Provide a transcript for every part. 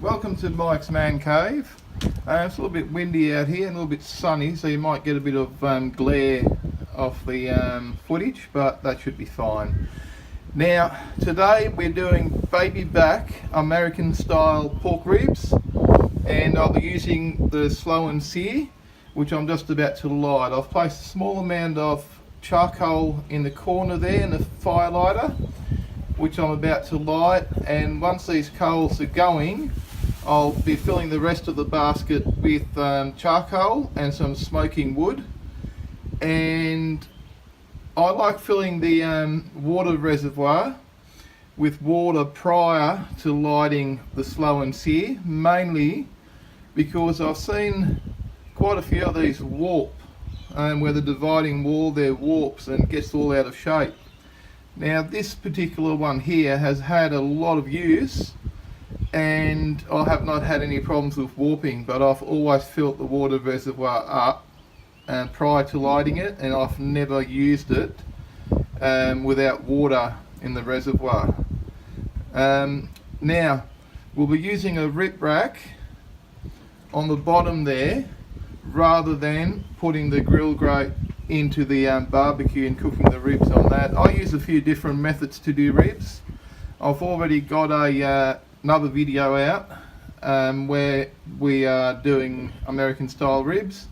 Welcome to Mike's Man Cave. It's a little bit windy out here and a little bit sunny, so you might get a bit of glare off the footage, but that should be fine. Now, today we're doing baby back American style pork ribs, and I'll be using the slow and sear, which I'm just about to light. I've placed a small amount of charcoal in the corner there in the fire lighter, which I'm about to light, and once these coals are going, I'll be filling the rest of the basket with charcoal and some smoking wood. And I like filling the water reservoir with water prior to lighting the slow and sear, mainly because I've seen quite a few of these warp, where the dividing wall there warps and gets all out of shape. Now this particular one here has had a lot of use, and I have not had any problems with warping, but I've always filled the water reservoir up prior to lighting it, and I've never used it without water in the reservoir. Now we'll be using a rip rack on the bottom there, rather than putting the grill grate into the barbecue and cooking the ribs on that. I use a few different methods to do ribs. I've already got another video out where we are doing American style ribs,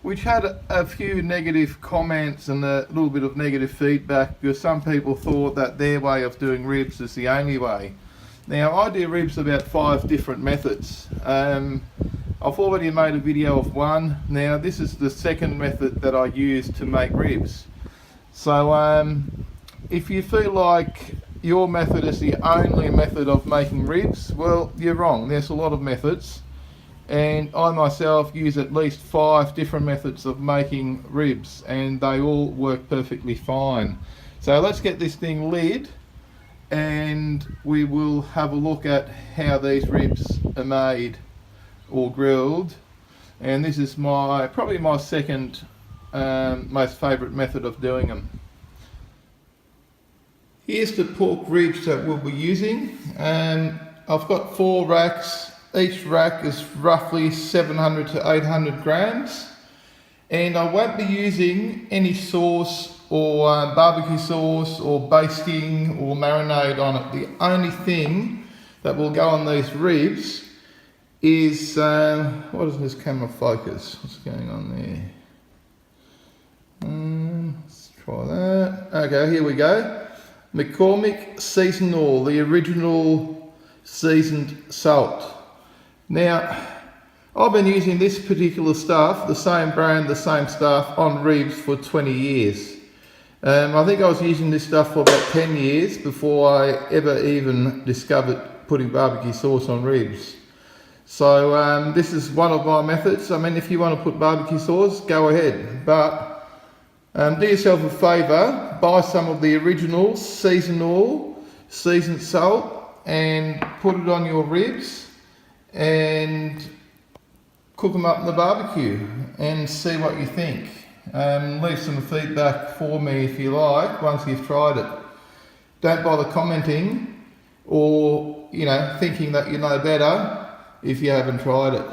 which had a few negative comments and a little bit of negative feedback, because some people thought that their way of doing ribs is the only way. Now I do ribs about 5 different methods. I've already made a video of one. Now this is the second method that I use to make ribs. So if you feel like your method is the only method of making ribs, well, you're wrong. There's a lot of methods, and I myself use at least 5 different methods of making ribs, and they all work perfectly fine. So let's get this thing lit, and we will have a look at how these ribs are made or grilled. And this is probably my second most favourite method of doing them. Here's the pork ribs that we'll be using. I've got 4 racks. Each rack is roughly 700 to 800 grams. And I won't be using any sauce or barbecue sauce or basting or marinade on it. The only thing that will go on these ribs is, what does this camera focus? What's going on there? Let's try that. Okay, here we go. McCormick seasoned oil, the original seasoned salt. Now, I've been using this particular stuff, the same brand, the same stuff, on ribs for 20 years. I think I was using this stuff for about 10 years before I ever even discovered putting barbecue sauce on ribs. So this is one of my methods. I mean, if you want to put barbecue sauce, go ahead, but do yourself a favour, buy some of the original seasoned oil, seasoned salt, and put it on your ribs and cook them up in the barbecue and see what you think. Leave some feedback for me if you like once you've tried it. Don't bother commenting or thinking that you know better if you haven't tried it.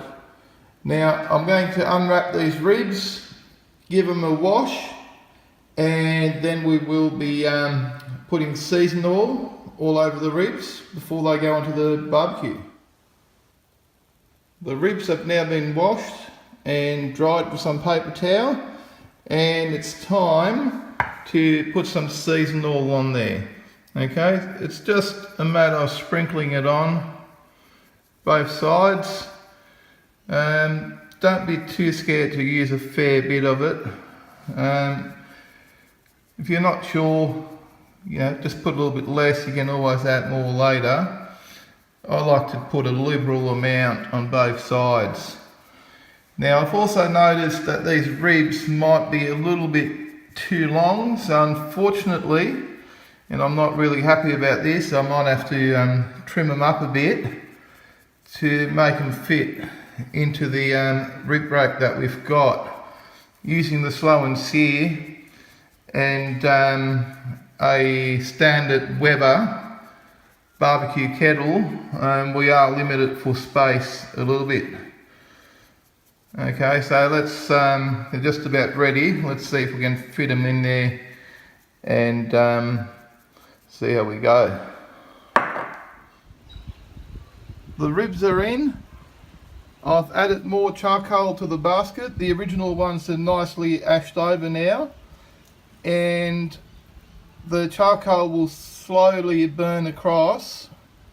Now I'm going to unwrap these ribs, give them a wash, and then we will be putting seasoned oil all over the ribs before they go onto the barbecue. The ribs have now been washed and dried with some paper towel, and it's time to put some seasoned oil on there. Okay, it's just a matter of sprinkling it on both sides. Don't be too scared to use a fair bit of it. If you're not sure, just put a little bit less. You can always add more later. I like to put a liberal amount on both sides. Now I've also noticed that these ribs might be a little bit too long, so unfortunately, and I'm not really happy about this, I might have to trim them up a bit to make them fit into the rib rack that we've got, using the slow and sear and a standard Weber barbecue kettle, we are limited for space a little bit. Okay, so let's, they're just about ready. Let's see if we can fit them in there and see how we go. The ribs are in. I've added more charcoal to the basket. The original ones are nicely ashed over now, and the charcoal will slowly burn across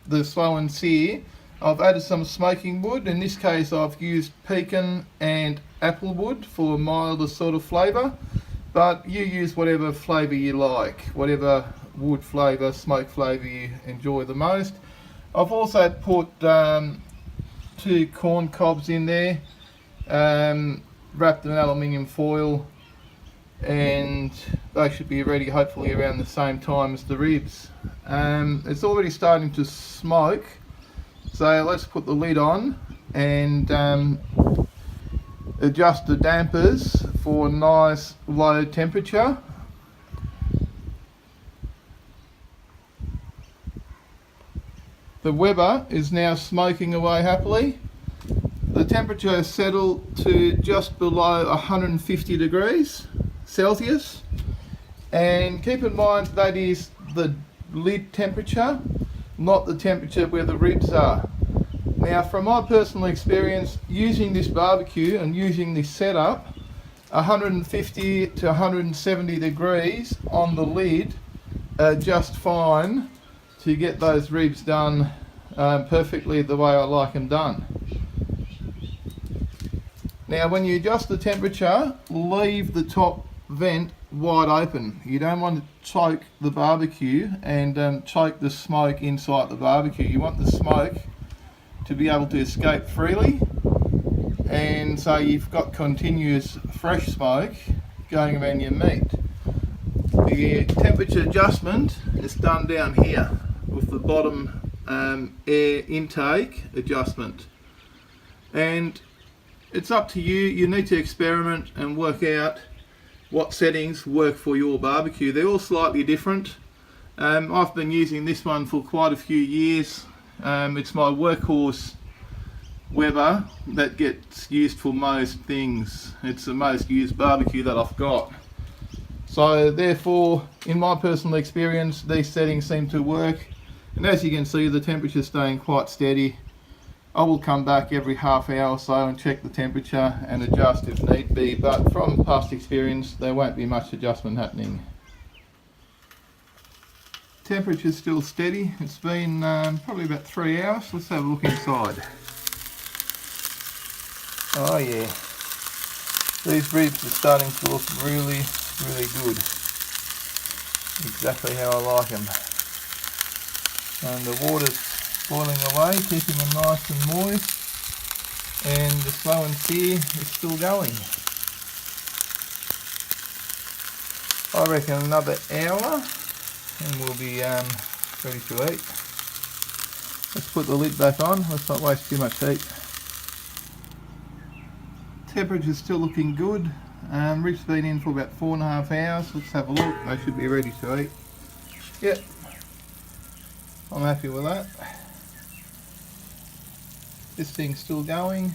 the slow and sear. I've added some smoking wood. In this case I've used pecan and apple wood for a milder sort of flavour, but you use whatever flavour you like, whatever wood flavour, smoke flavour you enjoy the most. I've also put 2 corn cobs in there, wrapped in aluminium foil, and they should be ready hopefully around the same time as the ribs. It's already starting to smoke, so let's put the lid on and adjust the dampers for a nice low temperature. The Weber is now smoking away happily. The temperature has settled to just below 150 degrees Celsius, and keep in mind that is the lid temperature, not the temperature where the ribs are. Now, from my personal experience using this barbecue and using this setup, 150 to 170 degrees on the lid are just fine to get those ribs done perfectly the way I like them done. Now, when you adjust the temperature, leave the top vent wide open. You don't want to choke the barbecue and choke the smoke inside the barbecue. You want the smoke to be able to escape freely, and so you've got continuous fresh smoke going around your meat. The temperature adjustment is done down here with the bottom air intake adjustment, and it's up to you. You need to experiment and work out what settings work for your barbecue. They're all slightly different. I've been using this one for quite a few years. It's my workhorse Weber that gets used for most things. It's the most used barbecue that I've got. So therefore, in my personal experience, these settings seem to work. And as you can see, the temperature's staying quite steady. I will come back every half hour or so and check the temperature and adjust if need be, but from past experience there won't be much adjustment happening. Temperature's still steady. It's been probably about 3 hours. Let's have a look inside. Oh yeah, these ribs are starting to look really good. Exactly how I like them. And the water's boiling away, keeping them nice and moist, and the slow and sear is still going. I reckon another hour and we'll be ready to eat. Let's put the lid back on, let's not waste too much heat. Temperature's still looking good. Ribs been in for about 4.5 hours. Let's have a look, they should be ready to eat. Yep, I'm happy with that. This thing's still going,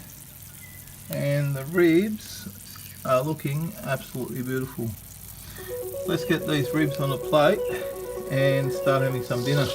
and the ribs are looking absolutely beautiful. Let's get these ribs on a plate and start having some dinner.